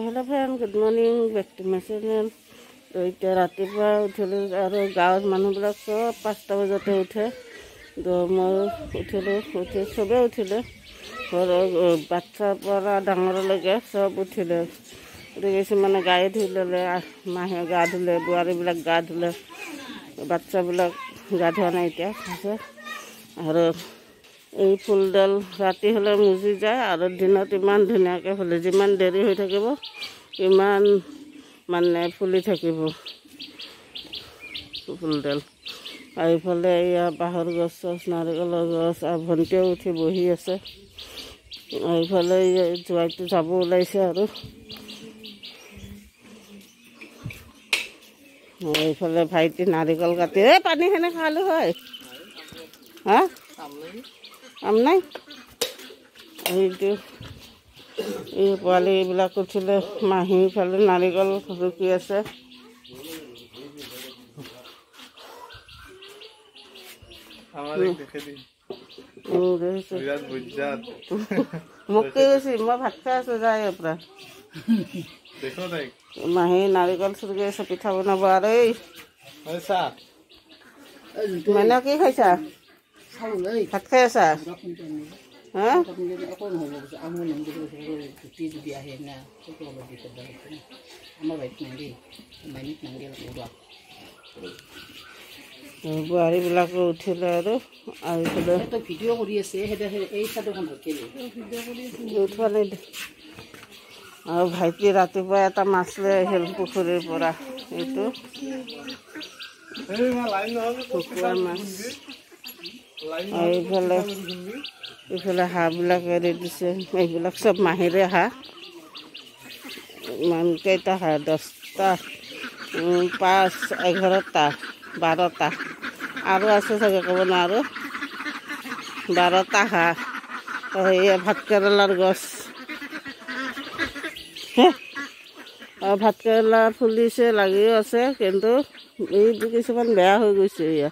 Hello friend, good morning, back to my channel. তো এতিয়া ৰাতিপুৱা উঠিলোঁ আৰু গাঁৱৰ মানুহবিলাক চব 5টা বজাতে উঠে। তো মই উঠিলোঁ, চবেই উঠিলে, ঘৰৰ বাচ্চাৰ পৰা ডাঙৰলৈকে চব উঠিলে। কিছুমানে গায়ে ধুই ল'লে, মাহে গা ধুলে, বোৱাৰীবিলাক গা ধুলে, বাচ্চাবিলাক গা ধোৱা নাই এতিয়া আছে। আৰু এই ফুলডাল ৰাতি হ'লে মুজি যায় আৰু দিনত ইমান ধুনীয়াকৈ ফুলে, যিমান দেৰি হৈ থাকিব ইমান মানে ফুলি থাকিব ফুলডাল। আৰু ইফালে এয়া বাঁহৰ গছ চছ, নাৰিকলৰ গছ, আৰু ভণ্টিও উঠি বহি আছে। আৰু ইফালে জোৱাইটো যাব ওলাইছে আৰু এইফালে ভাইটি নাৰিকল কাটি পানীখিনি খালোঁ হয়। হা আম নাই এইটো এই পোৱালিবিলাক উঠিলে, মাহী ইফালে নাৰিকল ৰুকি আছে। মোক কি কৈছি, মই ভাত খাই আছোঁ যাই পৰা মাহী নাৰিকল চুৰুকি আছে, পিঠা বনাব। আৰু এই মানে কি খাইছা? ভাত খাই আছা? হা বোৱাৰীবিলাকো উঠিলে আৰু ভিডিঅ' কৰি আছে উঠোৱা নাই। আৰু ভাইটি ৰাতিপুৱা এটা মাছ লৈ আহিল পুখুৰীৰ পৰা, এইটো কুকুৰা মাছ। এইফালে হাঁহবিলাক এৰি দিছে, এইবিলাক চব মাহিৰে হাঁহ। ইমান কেইটা হাঁহ, 10টা, 5, 11টা, 12টা আৰু আছে চাগে, ক'ব নোৱাৰোঁ। 12টা হাঁহ। এয়া ভাতকেৰেলাৰ গছ, ভাতকেৰেলা ফুলিছে, লাগিও আছে, কিন্তু এই কিছুমান বেয়া হৈ গৈছে। এয়া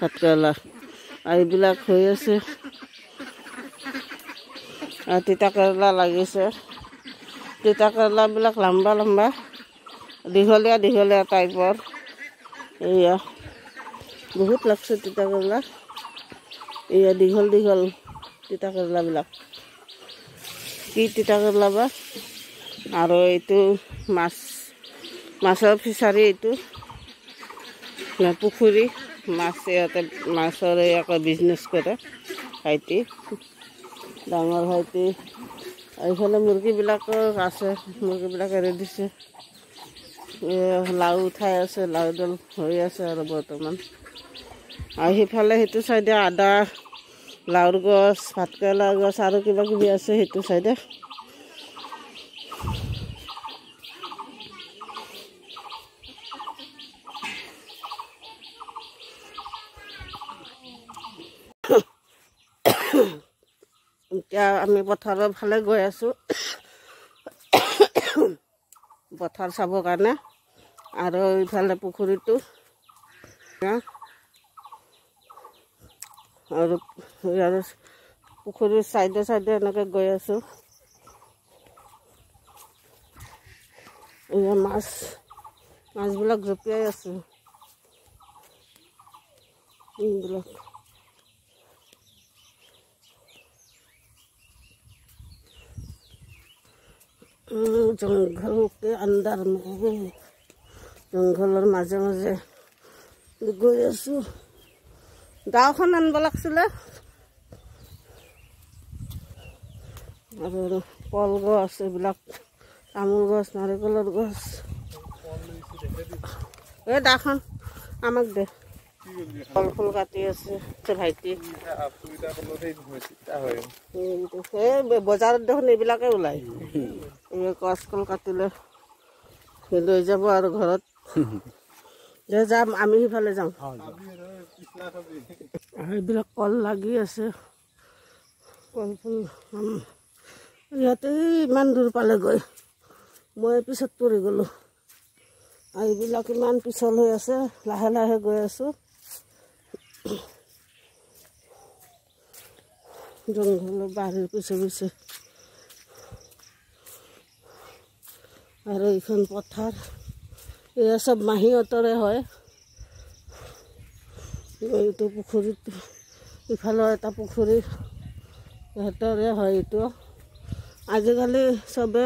ভাতকেৰেলা এইবিলাক হৈ আছে। আৰু তিতা কেৰেলা লাগিছে, তিতা কেৰেলাবিলাক লম্বা লম্বা, দীঘলীয়া দীঘলীয়া টাইপৰ। এয়া বহুত লাগছে তিতা কেৰেলা, এয়া দীঘল দীঘল তিতা কেৰেলাবিলাক, কি তিতা কেৰেলা বা। আৰু এইটো মাছৰ ফিচাৰী, এইটো পুখুৰী মাছ, ইয়াতে মাছৰ ইয়াকে বিজনেছ কৰে ভাইটি, ডাঙৰ ভাইটি। এইফালে মুৰ্গীবিলাকৰ আছে, মুৰ্গীবিলাক এৰি দিছে। লাও উঠাই আছে, লাওডাল হৈ আছে আৰু বৰ্তমান। আৰু সিফালে সেইটো চাইডে আদা, লাওৰ গছ, ভাতকেৰেলাৰ গছ আৰু কিবা কিবি আছে সেইটো চাইডে। এতিয়া আমি পথাৰৰ ফালে গৈ আছোঁ, পথাৰ চাবৰ কাৰণে। আৰু ইফালে পুখুৰীটো, আৰু পুখুৰীৰ চাইডে চাইডে এনেকৈ গৈ আছোঁ। এয়া মাছবিলাক জঁপিয়াই আছোঁ, এইবিলাক জংঘল के अंदर में, জংঘলৰ মাজে মাজে গৈ আছোঁ। গাঁওখন আনিব লাগিছিলে। আৰু কলগছ, এইবিলাক তামোল গছ, নাৰিকলৰ গছ। এই দাখন আমাক দে, কল ফুল কাটি আছে ভাইটি। এই বজাৰত দেখোন এইবিলাকে ওলায়। এই গছ কল কাটিলে লৈ যাব আৰু ঘৰত যাম, আমি সিফালে যাওঁ। এইবিলাক কল লাগি আছে, কল ফুল। ইয়াতে ইমান দূৰ পালেগৈ, মই পিছত পৰি গ'লোঁ। এইবিলাক ইমান পিছল হৈ আছে, লাহে লাহে গৈ আছোঁ। জংঘলৰ বাৰীৰ পিছে পিছে আৰু এইখন পথাৰ এয়া চব মাহীহঁতৰে হয় এইটো পুখুৰীত ইফালৰ এটা পুখুৰী সিহঁতৰে হয় এইটো আজিকালি চবে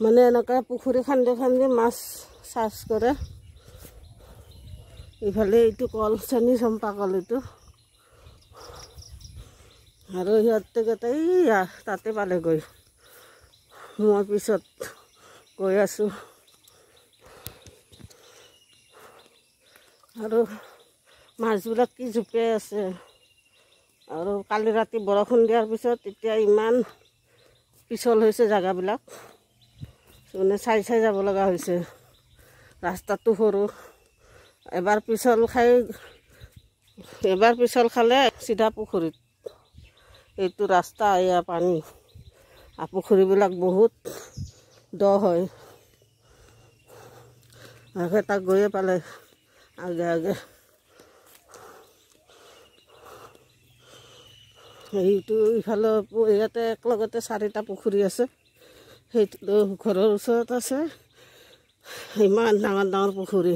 মানে এনেকৈ পুখুৰী খান্দি খান্দি মাছ চাষ কৰে ইফালে এইটো কল চেনি চম্পা কল এইটো আৰু সিহঁতকেইটাই তাতে পালেগৈ মই পিছত গৈ আছোঁ আৰু মাছবিলাক কি জোপে আছে আৰু কালি ৰাতি বৰষুণ দিয়াৰ পিছত এতিয়া ইমান পিছল হৈছে জেগাবিলাক মানে চাই চাই যাব লগা হৈছে ৰাস্তাটো সৰু এবাৰ পিছল খালে চিধা পুখুৰীত এইটো ৰাস্তা এয়া পানী আৰু পুখুৰীবিলাক বহুত দ হয় আগে তাক গৈয়ে পালে আগে আগে এইটো ইফালে ইয়াতে একলগতে 4টা পুখুৰী আছে সেইটো ঘৰৰ ওচৰত আছে ইমান ডাঙৰ ডাঙৰ পুখুৰী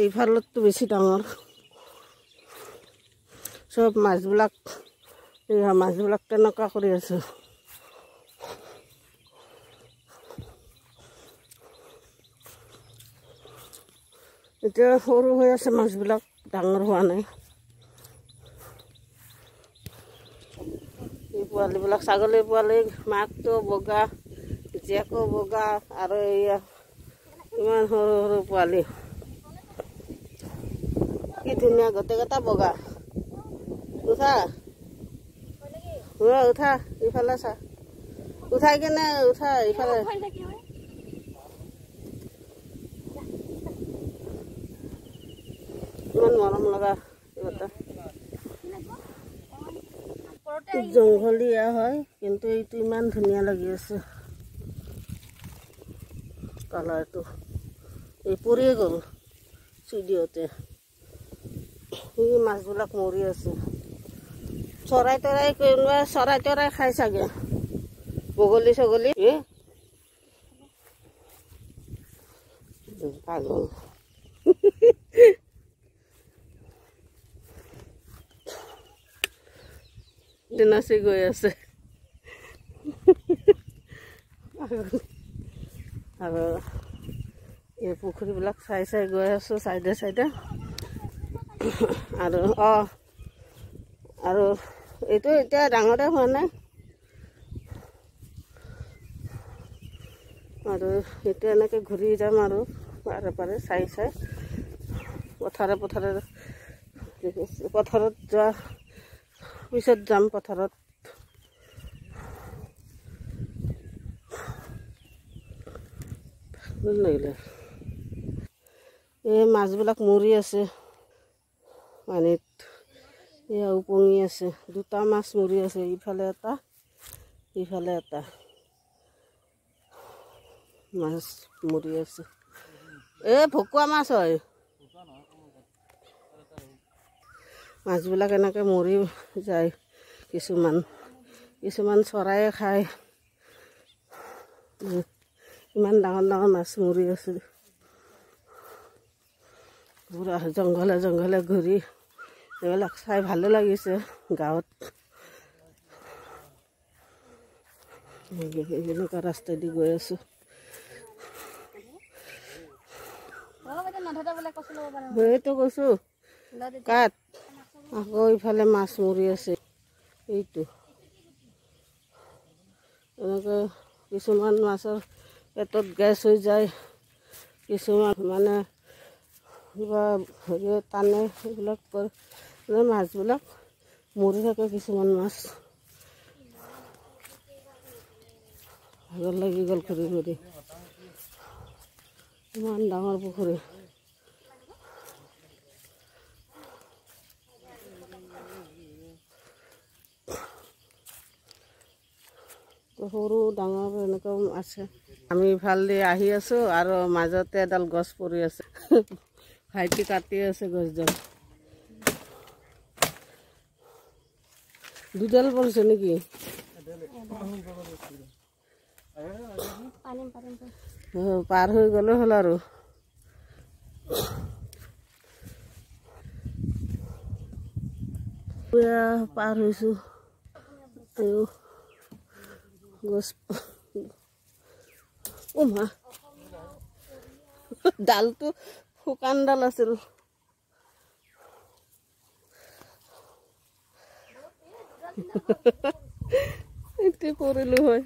এইফালততো বেছি ডাঙৰ সব মাছবিলাক কেনেকুৱা কৰি আছে এতিয়া সৰু হৈ আছে মাছবিলাক ডাঙৰ হোৱা নাই এই পোৱালিবিলাক ছাগলীৰ পোৱালি মাকটো বগা জীয়েকো বগা আৰু এয়া ইমান সৰু সৰু পোৱালি কি ধুনীয়া গোটেইকেইটা বগা উঠা উঠা ইফালে চা উঠাই কেনে উঠা ইফালে ইমান মৰম লগা জংঘলীয়া হয় কিন্তু এইটো ইমান ধুনীয়া লাগি আছে কালাৰটো এই পৰিয়ে গ'ল চুইডিঅ'তে এই মাছবিলাক মৰি আছে চৰাই তৰাই খাই চাগে বগলী ছাগলী পাগল নাচি গৈ আছে আৰু এই পুখুৰীবিলাক চাই চাই গৈ আছোঁ চাইডে চাইডে আৰু এইটো এতিয়া ডাঙৰে হোৱা নাই আৰু এতিয়া এনেকৈ ঘূৰি যাম আৰু পাৰে পাৰে চাই চাই পথাৰত যোৱা পিছত যাম পথাৰত লাগিলে এই মাছবিলাক মৰি আছে পানীত এয়া উপঙি আছে 2টা মাছ মৰি আছে ইফালে এটা মাছ মৰি আছে ভকুৱা মাছ হয় মাছবিলাক এনেকৈ মৰি যায় কিছুমান চৰায়ে খায় ইমান ডাঙৰ ডাঙৰ মাছ মৰি আছে পুৰা জংঘলে জংঘলে ঘূৰি এইবিলাক চাই ভালো লাগিছে গাঁৱত এনেকুৱা ৰাস্তা দি গৈ আছোঁ এইটো কৈছোঁ কাট আকৌ ইফালে মাছ মৰি আছে এইটো এনেকৈ কিছুমান মাছৰ পেটত গেছ হৈ যায় কিছুমান মানে কিবা হেৰি টানে এইবিলাক কৰে মাছবিলাক মৰি থাকে কিছুমান মাছ ভাগৰ লাগি গ'ল ঘূৰি ঘূৰি ইমান ডাঙৰ পুখুৰী সৰু ডাঙৰ এনেকুৱা আছে আমি ইফালে আহি আছোঁ আৰু মাজতে এডাল গছ পৰি আছে ভাইটি কাটি আছে গছডাল দুডাল পৰিছে নেকি পাৰ হৈ গ'লে হ'ল আৰু পাৰ হৈছোঁ গছ মা ডালটো শুকান ডাল আছিল এতিয়া কৰিলোঁ হয়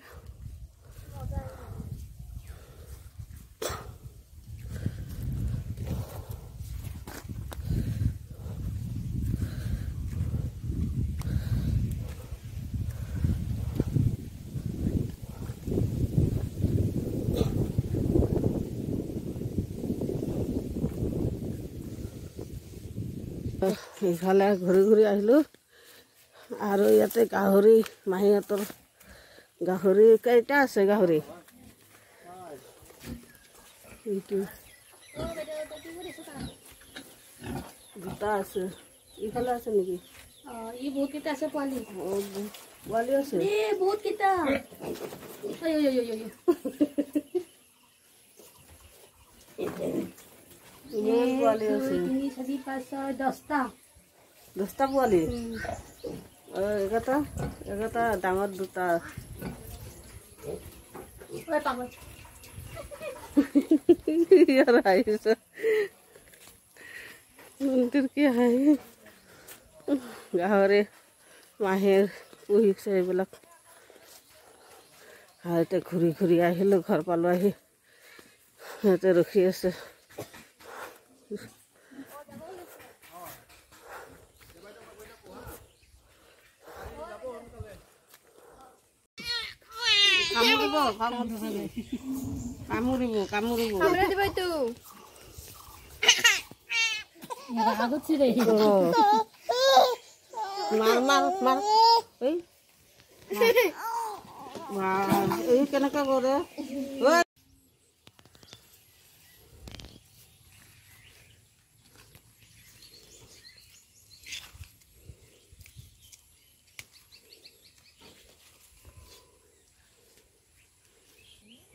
ইফালে ঘূৰি ঘূৰি আহিলোঁ আৰু ইয়াতে গাহৰি মাহীহঁতৰ গাহৰি কেইটা আছে গাহৰি দুটা আছে ইফালে আছে নেকি বহুত কেইটা আছে পোৱালি পোৱালি আছে বহুত কেইটা পোৱালি আছে 3, 4, 5, 6, 10টা 10টা পোৱালি এঘাৰটা ডাঙৰ দুটা ইয়াৰ আহিছে মন্দিৰ কি হাঁহি গাহৰি মাহীৰ পুহিছে এইবিলাক সিহঁতে ঘূৰি ঘূৰি আহিলোঁ ঘৰ পালোঁ আহি সিহঁতে ৰখি আছে কামুৰিব এই কেনেকৈ কৰে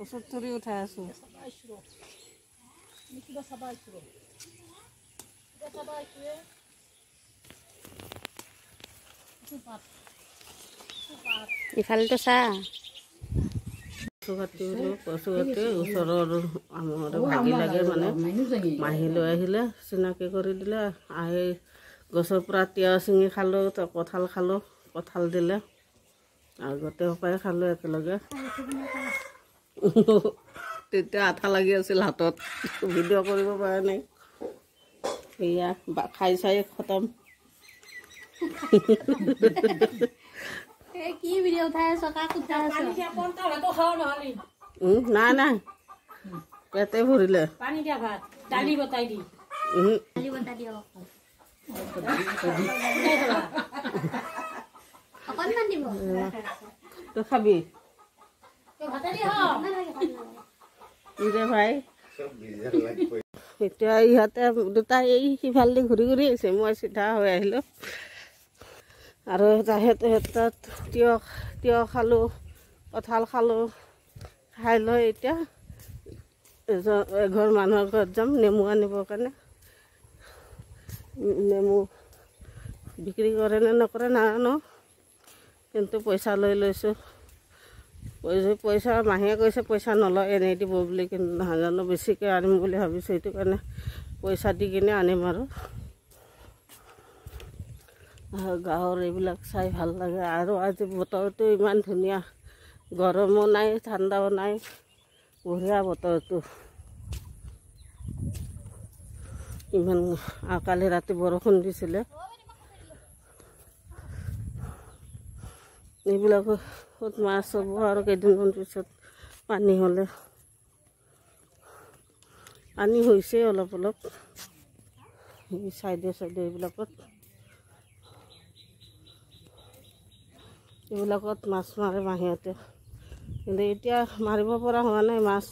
ওচৰত ধৰি উঠাই আছোঁ ইফালেতো চাহ কচু কাটি ওচৰৰ আমাৰ ভাগি লাগে মানে মাহী লৈ আহিলে চিনাকি কৰি দিলে আহি গছৰ পৰা তিয়হ ছিঙি খালোঁ কঁঠাল খালোঁ কঁঠাল দিলে আৰু গোটেই সোপাই খালোঁ একেলগে তেতিয়া আঠা লাগি আছিল হাতত ভিডিঅ' কৰিব পৰা নাই সেয়া খাই চাই খতম কি ভিডিঅ' উঠাই আছ নাই নাই পেটে ভৰিলে পানী দিয়া ভাত দালি বতাই দি অকণমান দিব তই খাবি ভাই এতিয়া ইহঁতে দুটা এই সিফালেদি ঘূৰি ঘূৰি আহিছে মই চিধা হৈ আহিলোঁ আৰু তাত তিয়হ খালোঁ কঁঠাল খালোঁ খাই লৈ এতিয়া এঘৰ মানুহৰ ঘৰত যাম নেমু আনিবৰ কাৰণে নেমু বিক্ৰী কৰে নে নকৰে নাজানো কিন্তু পইচা লৈ লৈছোঁ পইচা মাহীয়ে কৈছে পইচা নলয় এনেই দিব বুলি কিন্তু নাজানো বেছিকৈ আনিম বুলি ভাবিছোঁ সেইটো কাৰণে পইচা দি কিনে আনিম আৰু গাঁৱৰ এইবিলাক চাই ভাল লাগে আৰু আজি বতৰটো ইমান ধুনীয়া গৰমো নাই ঠাণ্ডাও নাই বঢ়িয়া বতৰটো ইমান কালি ৰাতি বৰষুণ দিছিলে এইবিলাকত মাছ হ'ব আৰু কেইদিনমান পিছত পানী হ'লে পানী হৈছে অলপ অলপ এই চাইডে এইবিলাকত মাছ মাৰে মাহীহঁতে কিন্তু এতিয়া মাৰিব পৰা হোৱা নাই মাছ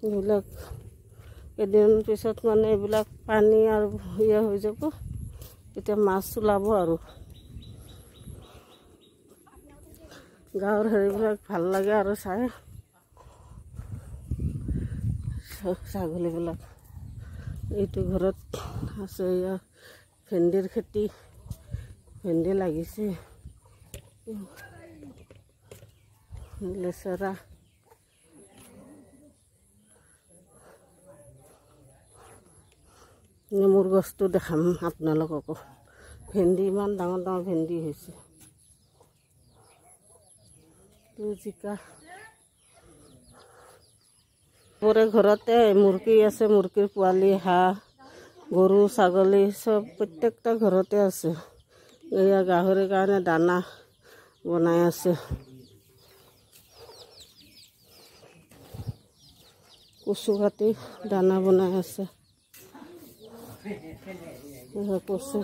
এইবিলাক কেইদিন পিছত মানে এইবিলাক পানী আৰু হৈ যাব তেতিয়া মাছ ওলাব আৰু গাঁৱৰ হেৰিবিলাক ভাল লাগে আৰু চাই ছাগলীবিলাক। এইটো ঘৰত আছে এয়া ভেন্দিৰ খেতি, ভেন্দি লাগিছে, লেচেৰা, নেমুৰ গছটো দেখাম আপোনালোককো। ভেন্দি ইমান ডাঙৰ ডাঙৰ ভেন্দি হৈছে। জিকা, পৰে ঘৰতে মুৰ্গী আছে, মুৰ্গীৰ পোৱালি, হাঁহ, গৰু, ছাগলী চব প্ৰত্যেকটা ঘৰতে আছে। এয়া গাহৰিৰ কাৰণে দানা বনাই আছে। কচু কাটি দানা বনাই আছে। কচু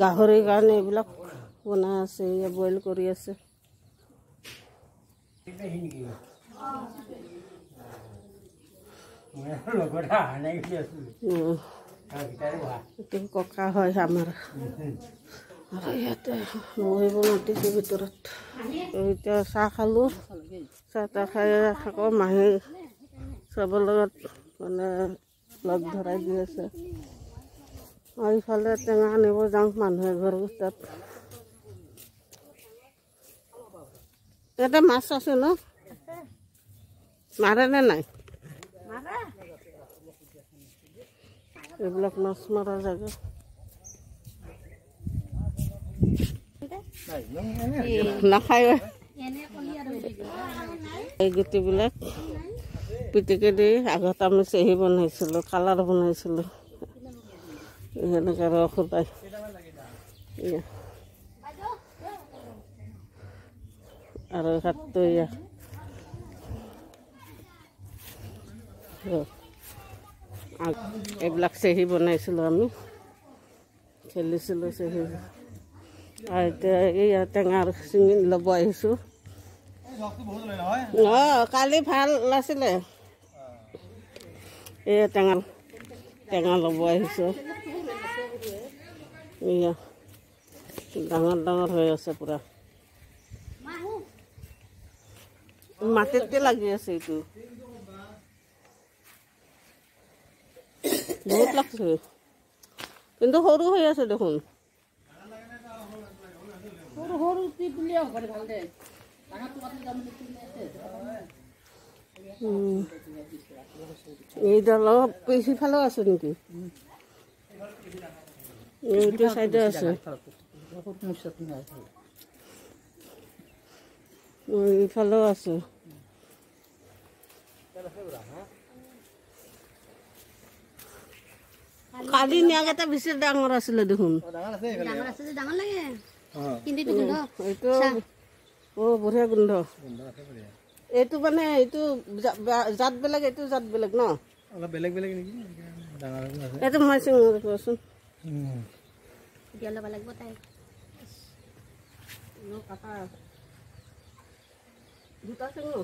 গাহৰিৰ কাৰণে এইবিলাক বনাই আছে, এয়া বইল কৰি আছে। ককা হয় আমাৰ। আৰু ইয়াতে বহিব মাতিছে ভিতৰত। এতিয়া চাহ খালোঁ, চাহ তাহ খাই থাকোঁ। মাহী চবৰ লগত মানে লগ ধৰাই দি আছে। আৰু ইফালে টেঙা আনিব যাওঁ মানুহ এঘৰ তাত। ইয়াতে মাছ আছে ন? মাৰে নে নাই? এইবিলাক মাছ মৰা জেগা। নাখায় এই গুটিবিলাক পিটিকি দি। আগত আমি চেহি বনাইছিলোঁ, কালাৰ বনাইছিলোঁ, সেনেকৈ ৰস ওলাই। আৰু হাতটো এয়া এইবিলাক চেহি বনাইছিলোঁ আমি, খেলিছিলোঁ চেহি। আৰু এতিয়া এইয়া টেঙাৰ চিঙি ল'ব আহিছোঁ। অঁ, কালি ভাল আছিলে। এয়া টেঙা ল'ব আহিছোঁ। এয়া ডাঙৰ ডাঙৰ হৈ আছে পুৰা। মাটিতে লাগি আছে এইটো, বহুত লাগছে, কিন্তু সৰু হৈ আছে দেখোন। এইডাল সিফালেও আছে নেকি? এইটো চাইডে আছে, ইফালেও আছে। কালি নিয়াকেইটা বেছি ডাঙৰ আছিলে দেখোন। বঢ়িয়া গোন্ধ। এইটো মানে এইটো জাত বেলেগ, এইটো জাত বেলেগ ন? অলপ বেলেগ বেলেগ নেকি? এইটো মই চিঙো কোৱাচোন। দুটা চিঙো,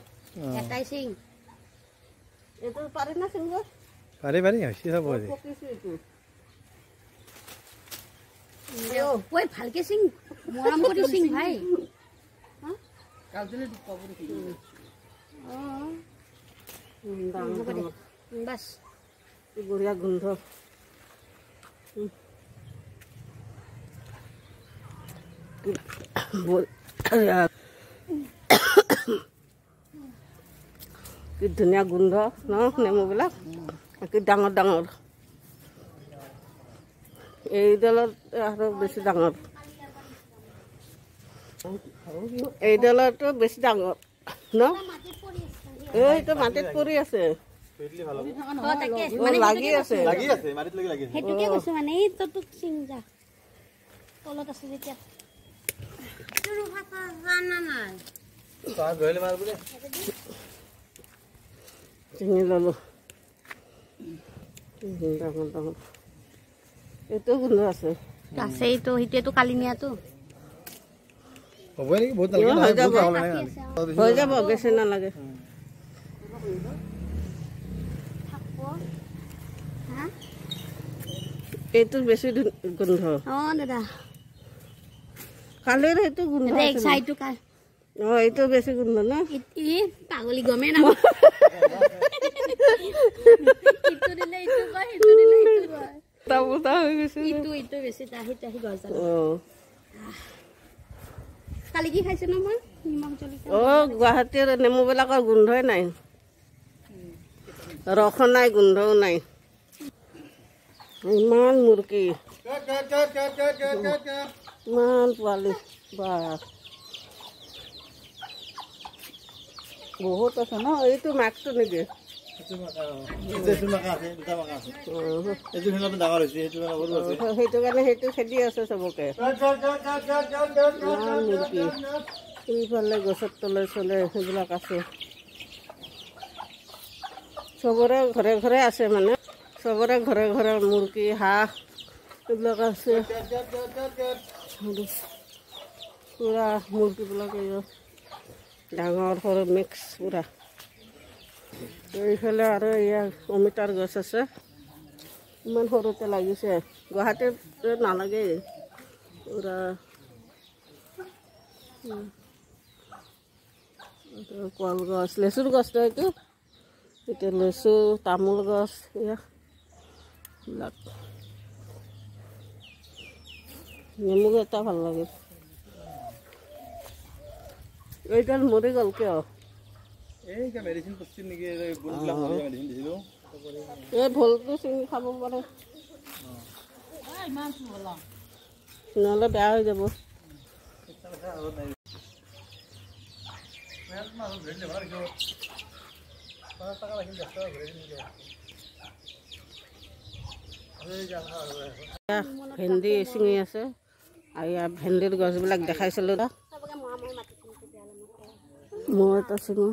এটাই চিং। এইটো পাৰি না চিঙব? পাৰি পাৰি, পকিছো এইটো। ওই ভালকে সিং, মৰম কৰি সিং ভাই। বাস বঢ়িয়া গোন্ধ। কি ধুনীয়া গোন্ধ ন নেমুবিলাক, কি ডাঙৰ ডাঙৰ। এইডালত আৰু বেছি ডাঙৰ, এইডালতো বেছি ডাঙৰ ন? এইটো মাটিত পৰি আছে, লাগি আছে। সেইটোকে কৈছো মানে এই তোক চিং যা তলত আছে যেতিয়া চিঙি ললো। ডাঙৰ ডাঙৰ এইটো গোন্ধ আছে। আছেইতো, সেইটোৱেতো কালি নিয়াতো হৈ যাব, বেছি নালাগে। এইটো বেছি গোন্ধ। অ দাদা, কালিৰ সেইটো গোন্ধ। চাইটো এইটো বেছি গোন্ধ ন ই পাগলি গমে না ইটো দিলে ইটো কয় ইটো দিলে ইটো কয় তাবুতা হৈ গৈছে ইটো বেছি তাহি তাহি গজাল কালি কি খাইছে ন মই নিমখ জলকীয়া গুৱাহাটীৰ নেমুবিলাকৰ গোন্ধই নাই ৰস নাই গোন্ধও নাই ইমান মুৰ্গী ইমান পোৱালি বা বহুত আছে ন এইটো মাকটো নেকি সেইটো কাৰণে সেইটো খেদি আছে চবকে ইমান মুৰ্গী এইফালে গছৰ তলে চলে সেইবিলাক আছে চবৰে ঘৰে ঘৰে আছে মানে চবৰে ঘৰে ঘৰে মুৰ্গী হাঁহ এইবিলাক আছে পুৰা মুৰ্গীবিলাক ডাঙৰ সৰু মিক্স পুৰা এইফালে আৰু এয়া অমিতাৰ গছ আছে ইমান সৰুতে লাগিছে গুৱাহাটীত নালাগে পুৰা কলগছ লেচুৰ গছ এইটো এতিয়া লেচু তামোল গছ এইবিলাক নেমু এটা ভাল লাগে এইডাল মৰি গ'ল কিয় এই ভোলটো ছিঙি খাব পাৰে নহ'লে বেয়া হৈ যাব ভেন্দি ছিঙি আছে আৰু ইয়াৰ ভেন্দিৰ গছবিলাক দেখাইছিলোঁ ন মই এটা ছিঙো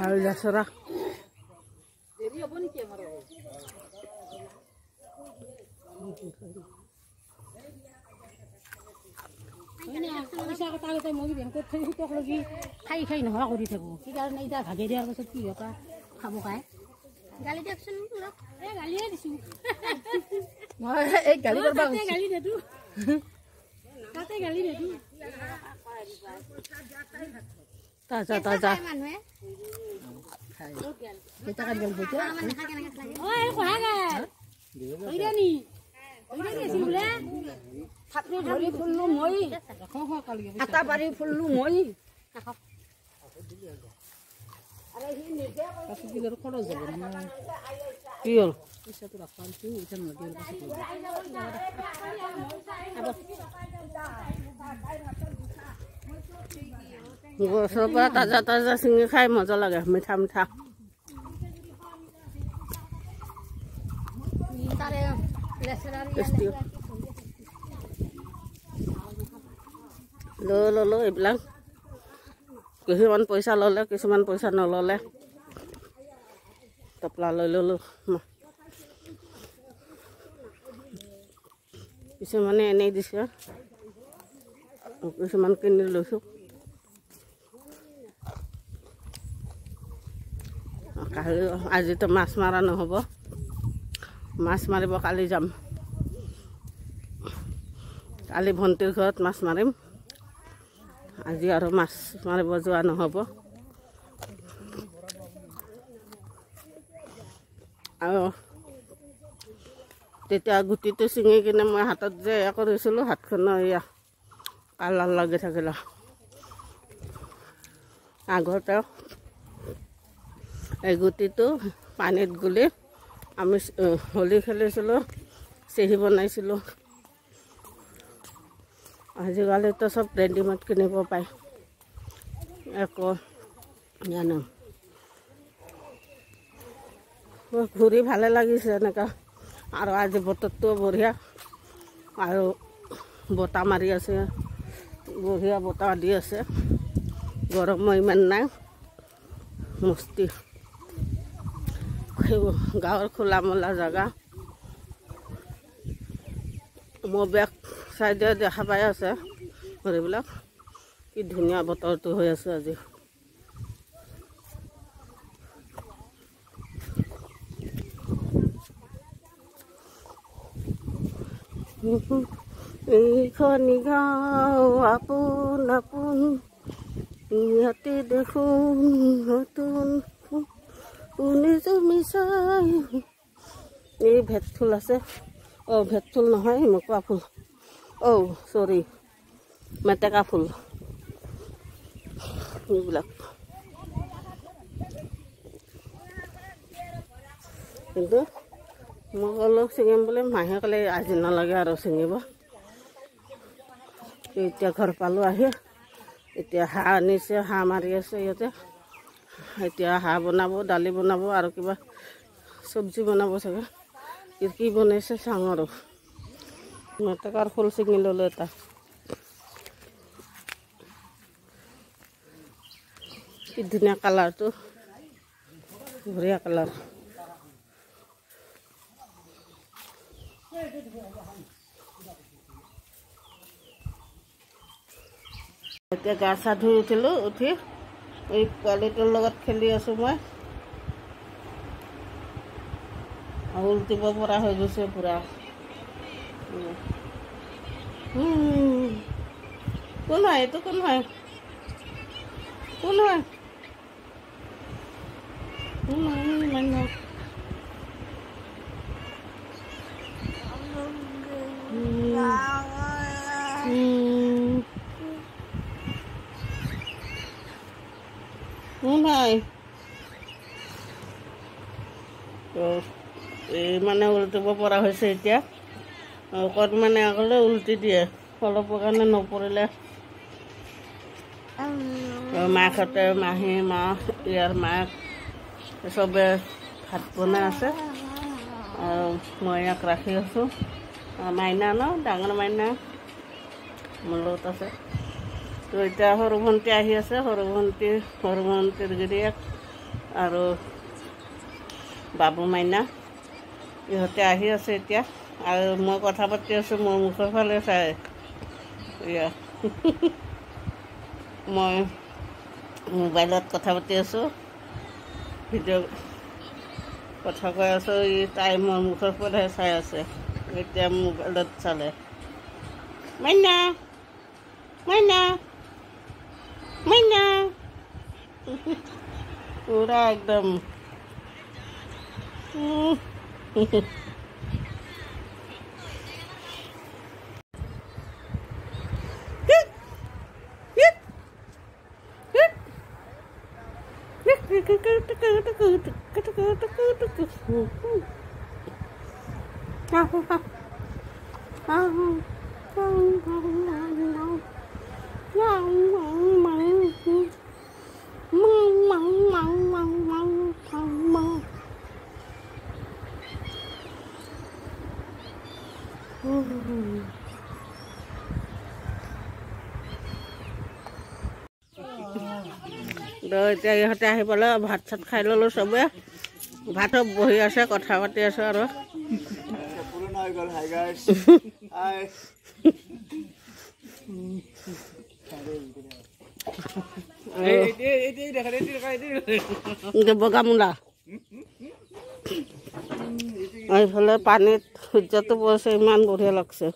আৰু লেচৰা খাই খাই নোহোৱা কৰি থাকোঁ সেইকাৰণে এতিয়া ভাগে দিয়াৰ পাছত কি হয় খাব খাই গালি দিয়কচোন গালিয়ে দিছোঁ গালি গালি নিদো তাতে গালি নিদো তাজা তাজা মানুহে ফুললো মই এটা পাৰি ফুললো মই কি হ'ল গছৰ পৰা তাজা তাজা ছিঙি খাই মজা লাগে মিঠা মিঠা লৈ ল'লোঁ এইবিলাক কিছুমান পইচা ল'লে কিছুমান পইচা নল'লে টপলা লৈ ল'লোঁ কিছুমানে এনেই দিছে কিছুমান কিনি লৈছোঁ কালি আজিতো মাছ মাৰা নহ'ব মাছ মাৰিব কালি যাম কালি ভণ্টিৰ ঘৰত মাছ মাৰিম আজি আৰু মাছ মাৰিব যোৱা নহ'ব আৰু তেতিয়া গুটিটো ছিঙি কিনে মই হাতত যে এয়া কৰিছিলোঁ হাতখনৰ এয়া কালাৰ লাগি থাকিলে আগতে এই গুটিটো পানীত গুলি আমি হোলী খেলিছিলোঁ চেহি বনাইছিলোঁ আজিকালিতো চব ৰেডিমেড কিনিব পায় একো জানো ঘূৰি ভালে লাগিছে এনেকুৱা আৰু আজি বতৰটোও বঢ়িয়া আৰু বতাহ মাৰি আছে বঢ়িয়া বতাহ দি আছে গৰমো ইমান নাই মস্তি গাঁৱৰ খোলা মোলা জেগা। মোৰ বেক চাইডে দেখা পাই আছে ঘৰবিলাক। কি ধুনীয়া বতৰটো হৈ আছে আজি। এইখনি গাঁও আপোন আপোন, ইয়াতে দেখোন নতুন শুনিছো মিছাই। এই ভেট ফুল আছে। ভেট ফুল নহয়, মকোৱা ফুল। চৰি, মেটেকা ফুল। এইবিলাক কিন্তু মই ক'লো ছিঙিম বুলি, মাহে ক'লে আজি নালাগে আৰু ছিঙিব। এতিয়া ঘৰ পালোঁ আহি। এতিয়া হাঁহ আনিছে, হাঁহ মাৰি আছে ইয়াতে। এতিয়া হাঁহ বনাব, দালি বনাব আৰু কিবা চব্জি বনাব চাগে। কি বনাইছে চাওঁ আৰু। মেটেকাৰ ফুল ছিঙি ল'লোঁ এটা। কি ধুনীয়া কালাৰটো, বঢ়িয়া কালাৰ। এতিয়া গা চা ধুই উঠিলোঁ। উঠি এই পোৱালিটোৰ লগত খেলি আছোঁ মই। উলটিব পৰা হৈ গৈছে পূৰা। কোন হয় এইটো? কোন হয়? কোন হয়? মানুহ কোন হয়? এই মানে উলটিব পৰা হৈছে এতিয়া। অকণমানে আগলৈ উলটি দিয়ে, অলপৰ কাৰণে নপৰিলে। মাকহঁতে, মাহী, মা, ইয়াৰ মাক চবে ভাত বনাই আছে আৰু মই ইয়াক ৰাখি আছোঁ। মাইনা ন, ডাঙৰ মাইনা মোৰ লগত আছে। তো এতিয়া সৰু ভণ্টি আহি আছে। সৰু ভণ্টিৰ গিৰিয়েক আৰু বাবু মাইনা ইহঁতে আহি আছে এতিয়া। আৰু মই কথা পাতি আছোঁ, মোৰ মুখৰ ফালে চাই। এয়া মই মোবাইলত কথা পাতি আছোঁ, ভিডিঅ' কথা কৈ আছোঁ। তাই মোৰ মুখৰ ফালে চাই আছে। এতিয়া মোবাইলত চালে। মাইনা মাইনা মাইনা পুৰা একদম এতিয়া ইহঁতে আহি পালে। ভাত চাত খাই ল'লোঁ চবে। ভাতত বহি আছে, কথা পাতি আছোঁ আৰু। বগামূলা এইফালে পানীত সূৰ্যটো পৰিছে, ইমান বঢ়িয়া লাগছে।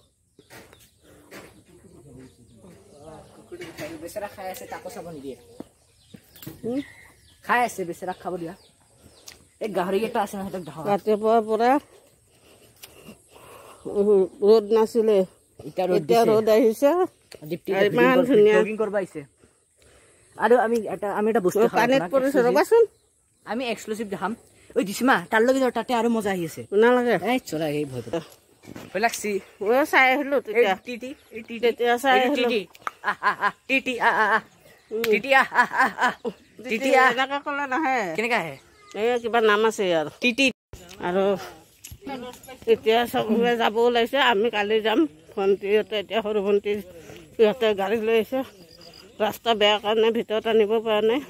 বেচেৰা খাই আছে, তাকো চাব নিদিয়ে। খাই আছে বেচেৰা, খাব দিয়া। এই গাহৰিকেইটা আছে নহয়, ৰাতিপুৱাৰ পৰা ৰ'দ নাছিলে, এতিয়া ৰ'দ আহিছে। ইমান ধুনীয়া কৰিব আহিছে। আৰু আমি এটা বস্তু পানীত পৰিছে, ৰ'বাচোন। আমি এক্সক্লুচিভ দেখাম। ঐ দিছিমা, তাৰ লগত তাতে আৰু মজা আহি আছে। নালাগে চলা, এই ভয় লাগছি। চাই আহিলোঁ তেতিয়া চাই আহিলোঁ। এনেকৈ ক'লে নাহে। কেনেকৈ আহে? এই কিবা নাম আছে ইয়াৰ। আৰু এতিয়া চবে যাব ওলাইছে। আমি কালি যাম। ভণ্টিহঁতে এতিয়া, সৰু ভণ্টি সিহঁতে গাড়ী লৈ আহিছে। ৰাস্তা বেয়া কাৰণে ভিতৰত আনিব পৰা নাই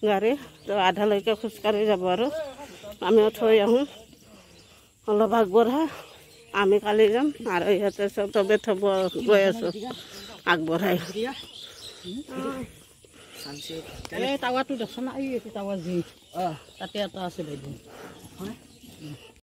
গাড়ী, তো আধালৈকে খোজকাঢ়ি যাব আৰু। আমিও থৈ আহোঁ অলপ আগবঢ়া আমি কালি যাম আৰু ইহঁতে চবে থ'ব গৈ আছোঁ আগবঢ়াই এই টাৱাৰটো দেখিছ না এই টাৱাৰ যি তাতে এটা আছে বাইদেউ